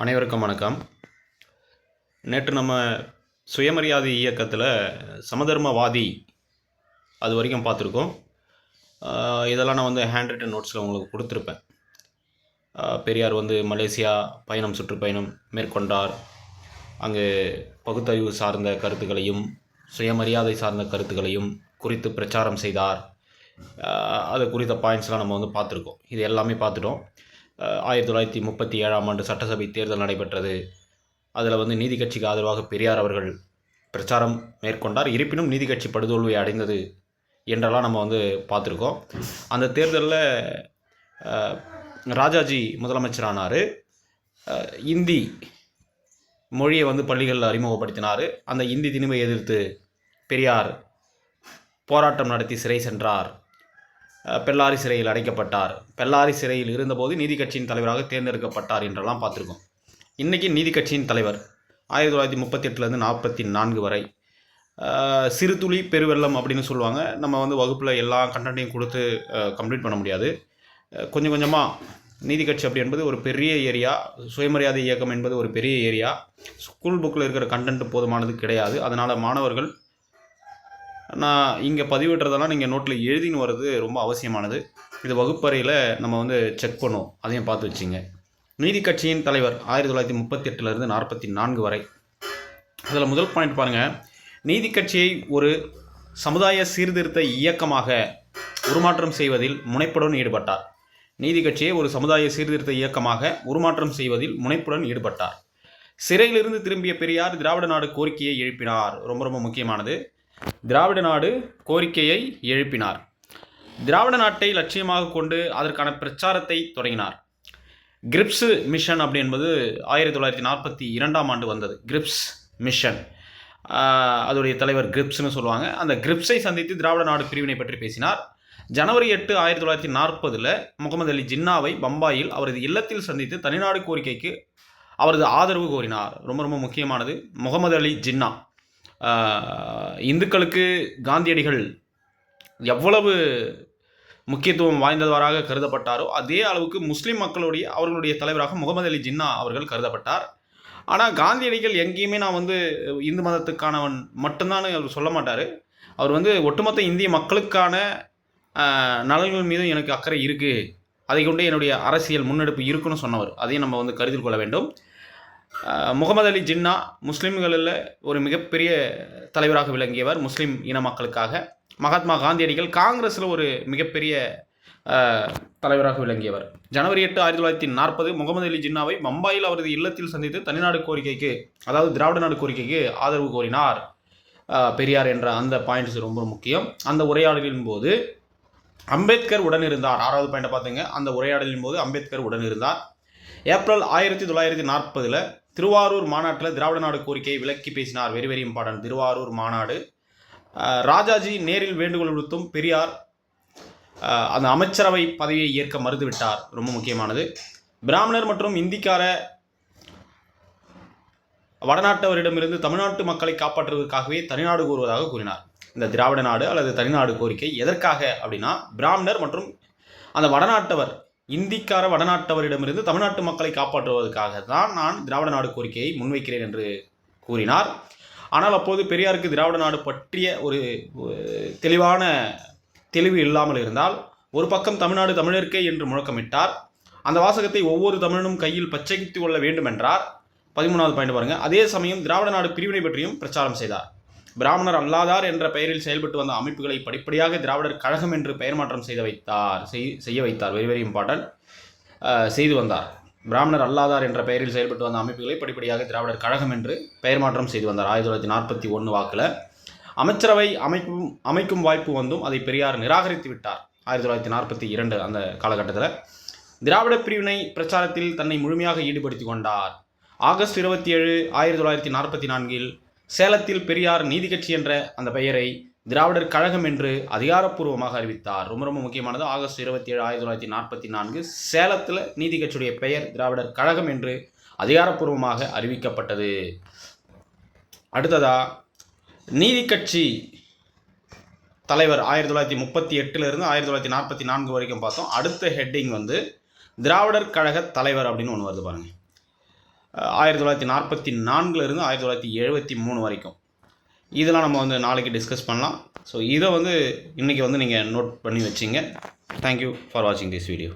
அனைவருக்கும் வணக்கம். நேற்று நம்ம சுயமரியாதை இயக்கத்தில் சமதர்மவாதி அது வரைக்கும் பார்த்துருக்கோம். இதெல்லாம் நான் ஹேண்ட் ரிட்டன் நோட்ஸில் உங்களுக்கு கொடுத்துருப்பேன். பெரியார் மலேசியா சுற்றுப்பயணம் மேற்கொண்டார். அங்கு பகுத்தறிவு சார்ந்த கருத்துக்களையும் சுயமரியாதை சார்ந்த கருத்துக்களையும் குறித்து பிரச்சாரம் செய்தார். அது குறித்த பாயிண்ட்ஸ்லாம் நம்ம பார்த்துருக்கோம். இது எல்லாமே பார்த்துட்டோம். 1937ஆம் ஆண்டு சட்டசபை தேர்தல் நடைபெற்றது. அதில் நீதி கட்சிக்கு ஆதரவாக பெரியார் அவர்கள் பிரச்சாரம் மேற்கொண்டார். இருப்பினும் நீதி கட்சி படுதோல்வி அடைந்தது என்றெல்லாம் நம்ம பார்த்துருக்கோம். அந்த தேர்தலில் ராஜாஜி முதலமைச்சரானார். இந்தி மொழியை பள்ளிகளில் அறிமுகப்படுத்தினார். அந்த இந்தி திணிவை எதிர்த்து பெரியார் போராட்டம் நடத்தி சிறை சென்றார். பெல்லாரி சிறையில் அடைக்கப்பட்டார். பெல்லாரி சிறையில் இருந்தபோது நீதி கட்சியின் தலைவராக தேர்ந்தெடுக்கப்பட்டார் என்றெல்லாம் பார்த்துருக்கோம். இன்றைக்கி நீதி கட்சியின் தலைவர் 1938லேருந்து 44 வரை சிறு துளி பெருவெள்ளம் அப்படின்னு சொல்லுவாங்க. நம்ம வகுப்பில் எல்லா கண்டென்ட்டையும் கொடுத்து கம்ப்ளீட் பண்ண முடியாது. கொஞ்சம் கொஞ்சமாக நீதி கட்சி அப்படி என்பது ஒரு பெரிய ஏரியா. சுயமரியாதை இயக்கம் என்பது ஒரு பெரிய ஏரியா. ஸ்கூல் புக்கில் இருக்கிற கண்டென்ட் போதுமானது கிடையாது. அதனால் மாணவர்கள் நான் இங்கே பதிவிடுறதெல்லாம் நீங்கள் நோட்டில் எழுதின்னு வர்றது ரொம்ப அவசியமானது. இது வகுப்பறையில் நம்ம செக் பண்ணுவோம். அதையும் பார்த்து வச்சுங்க. நீதி கட்சியின் தலைவர் 1938லேருந்து 44 வரை. அதில் முதல் பாயிண்ட் பாருங்கள். நீதி கட்சியை ஒரு சமுதாய சீர்திருத்த இயக்கமாக உருமாற்றம் செய்வதில் முனைப்புடன் ஈடுபட்டார். நீதி கட்சியை ஒரு சமுதாய சீர்திருத்த இயக்கமாக உருமாற்றம் செய்வதில் முனைப்புடன் ஈடுபட்டார். சிறையிலிருந்து திரும்பிய பெரியார் திராவிட நாடு கோரிக்கையை எழுப்பினார். ரொம்ப ரொம்ப முக்கியமானது. திராவிட நாடு கோரிக்கையை எழுப்பினார். திராவிட நாட்டை லட்சியமாக கொண்டு அதற்கான பிரச்சாரத்தை தொடங்கினார். கிரிப்ஸ் மிஷன் அப்படி என்பது 1942ஆம் ஆண்டு வந்தது. கிரிப்ஸ் மிஷன், அதோடைய தலைவர் கிரிப்ஸ்னு சொல்லுவாங்க. அந்த கிரிப்ஸை சந்தித்து திராவிட நாடு பிரிவினை பற்றி பேசினார். ஜனவரி 8, 1940 முகமது அலி ஜின்னாவை பம்பாயில் அவரது இல்லத்தில் சந்தித்து தனிநாடு கோரிக்கைக்கு அவரது ஆதரவு கோரினார். ரொம்ப ரொம்ப முக்கியமானது. முகமது அலி ஜின்னா இந்துக்களுக்கு காந்தியடிகள் எவ்வளவு முக்கியத்துவம் வாய்ந்தவராக கருதப்பட்டாரோ அதே அளவுக்கு முஸ்லீம் அவர்களுடைய தலைவராக முகமது அலி ஜின்னா அவர்கள் கருதப்பட்டார். ஆனால் காந்தியடிகள் எங்கேயுமே நான் இந்து மதத்துக்கானவன் மட்டும்தான் அவர் சொல்ல மாட்டார். அவர் ஒட்டுமொத்த இந்திய மக்களுக்கான நலன்கள் மீதும் எனக்கு அக்கறை இருக்குது, அதை கொண்டே என்னுடைய அரசியல் முன்னெடுப்பு இருக்குன்னு சொன்னவர். அதையும் நம்ம கருத்தில் கொள்ள வேண்டும். முகமது அலி ஜின்னா முஸ்லீம்களில் ஒரு மிகப்பெரிய தலைவராக விளங்கியவர். முஸ்லீம் இன மக்களுக்காக. மகாத்மா காந்தியடிகள் காங்கிரஸில் ஒரு மிகப்பெரிய தலைவராக விளங்கியவர். ஜனவரி 8, 1940 முகமது அலி ஜின்னாவை பம்பாயில் அவரது இல்லத்தில் சந்தித்து தனிநாடு கோரிக்கைக்கு, அதாவது திராவிட நாடு கோரிக்கைக்கு ஆதரவு கோரினார் பெரியார் என்ற அந்த பாயிண்ட்ஸ் ரொம்ப முக்கியம். அந்த உரையாடலின் போது அம்பேத்கர் உடனிருந்தார். 6வது பாயிண்டை பார்த்துங்க. அந்த உரையாடலின் போது அம்பேத்கர் உடனிருந்தார். ஏப்ரல் 1940 திருவாரூர் மாநாட்டில் திராவிட நாடு கோரிக்கையை விளக்கி பேசினார். Very very important. திருவாரூர் மாநாடு. ராஜாஜி நேரில் வேண்டுகோள் விடுத்தும் பெரியார் அந்த அமைச்சரவை பதவியை ஏற்க மறுத்துவிட்டார். ரொம்ப முக்கியமானது. பிராமணர் மற்றும் இந்திக்கார வடநாட்டவரிடமிருந்து தமிழ்நாட்டு மக்களை காப்பாற்றுவதற்காகவே தனிநாடு கோருவதாக கூறினார். இந்த திராவிட நாடு அல்லது தனிநாடு கோரிக்கை எதற்காக அப்படின்னா, பிராமணர் மற்றும் அந்த வடநாட்டவர் இந்திக்கார வடநாட்டவரிடமிருந்து தமிழ்நாட்டு மக்களை காப்பாற்றுவதற்காக தான் நான் திராவிட நாடு கோரிக்கையை முன்வைக்கிறேன் என்று கூறினார். ஆனால் அப்போது பெரியாருக்கு திராவிட நாடு பற்றிய ஒரு தெளிவான தெளிவு இல்லாமல் இருந்தால், ஒரு பக்கம் தமிழ்நாடு தமிழருக்கே என்று முழக்கமிட்டார். அந்த வாசகத்தை ஒவ்வொரு தமிழனும் கையில் பச்சைத்து கொள்ள வேண்டும் என்றார். 13வது பாயிண்ட் பாருங்கள். அதே சமயம் திராவிட நாடு பிரிவினை பற்றியும் பிரச்சாரம் செய்தார். பிராமணர் அல்லாதார் என்ற பெயரில் செயல்பட்டு வந்த அமைப்புகளை படிப்படியாக திராவிடர் கழகம் என்று பெயர் மாற்றம் செய்ய வைத்தார். Very very important. செய்து வந்தார். பிராமணர் அல்லாதார் என்ற பெயரில் செயல்பட்டு வந்த அமைப்புகளை படிப்படியாக திராவிடர் கழகம் என்று பெயர் மாற்றம் செய்து வந்தார். 1941 வாக்கில் அமைச்சரவை அமைக்கும் வாய்ப்பு வந்தும் அதை பெரியார் நிராகரித்து விட்டார். 1942 அந்த காலகட்டத்தில் திராவிட பிரிவினை பிரச்சாரத்தில் தன்னை முழுமையாக ஈடுபடுத்தி கொண்டார். ஆகஸ்ட் 27, 1944 சேலத்தில் பெரியார் நீதி கட்சி என்ற அந்த பெயரை திராவிடர் கழகம் என்று அதிகாரப்பூர்வமாக அறிவித்தார். ரொம்ப ரொம்ப முக்கியமானது. ஆகஸ்ட் 27, 1944 சேலத்தில் நீதி கட்சியுடைய பெயர் திராவிடர் கழகம் என்று அதிகாரப்பூர்வமாக அறிவிக்கப்பட்டது. அடுத்ததா நீதி கட்சி தலைவர் 1938 1944 வரைக்கும் பார்த்தோம். அடுத்த ஹெட்டிங் திராவிடர் கழக தலைவர் அப்படின்னு ஒன்று வருது பாருங்கள். 1944 1973 வரைக்கும். இதெல்லாம் நம்ம வந்து நாளைக்கு டிஸ்கஸ் பண்ணலாம். ஸோ இதை வந்து இன்றைக்கி வந்து நீங்கள் நோட் பண்ணி வச்சிங்க. தேங்க்யூ ஃபார் வாட்சிங் திஸ் வீடியோ.